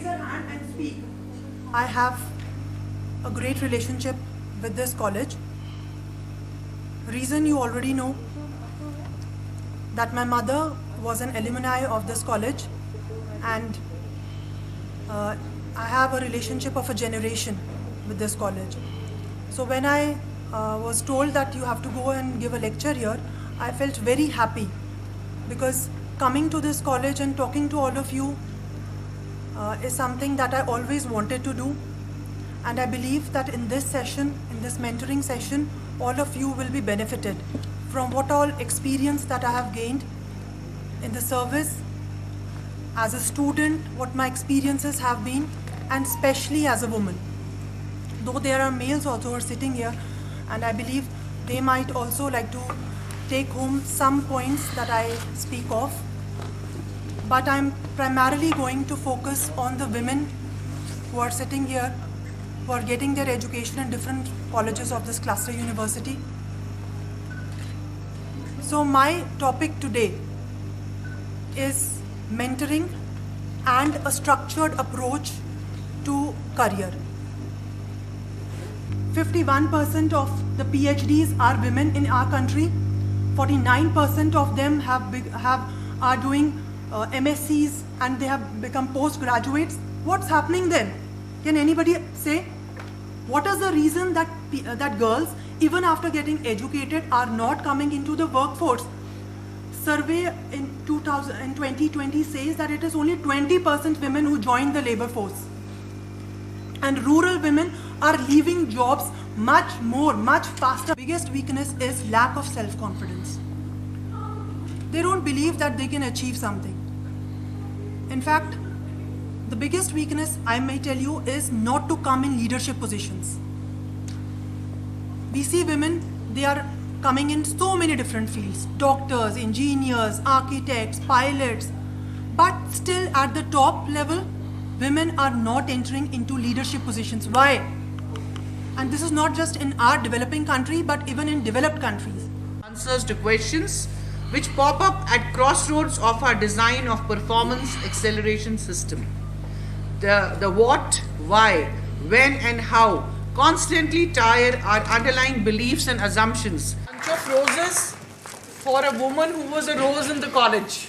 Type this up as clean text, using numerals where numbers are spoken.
raise her hand and speak. I have a great relationship with this college. Reason you already know, that my mother was an alumni of this college, and I have a relationship of a generation with this college. So when I was told that you have to go and give a lecture here, I felt very happy, because coming to this college and talking to all of you is something that I always wanted to do. And I believe that in this session, in this mentoring session, all of you will be benefited from what all experience that I have gained in the service, as a student, what my experiences have been, and especially as a woman. Though there are males also who are sitting here, and I believe they might also like to take home some points that I speak of. But I'm primarily going to focus on the women who are sitting here, who are getting their education in different colleges of this cluster university. So my topic today is mentoring and a structured approach to career. 51% of the PhDs are women in our country. 49% of them are doing MSCs, and they have become postgraduates. What's happening then? Can anybody say? What is the reason that that girls, even after getting educated, are not coming into the workforce? Survey in 2020 says that it is only 20% women who join the labor force. And rural women are leaving jobs much faster. Biggest weakness is lack of self-confidence. They don't believe that they can achieve something. In fact, the biggest weakness, I may tell you, is not to come in leadership positions. We see women, they are coming in so many different fields: doctors, engineers, architects, pilots. But still at the top level, women are not entering into leadership positions. Why? And this is not just in our developing country, but even in developed countries. Answers to questions which pop up at crossroads of our design of performance acceleration system. The what, why, when and how constantly tire our underlying beliefs and assumptions. Bunch of roses for a woman who was a rose in the college.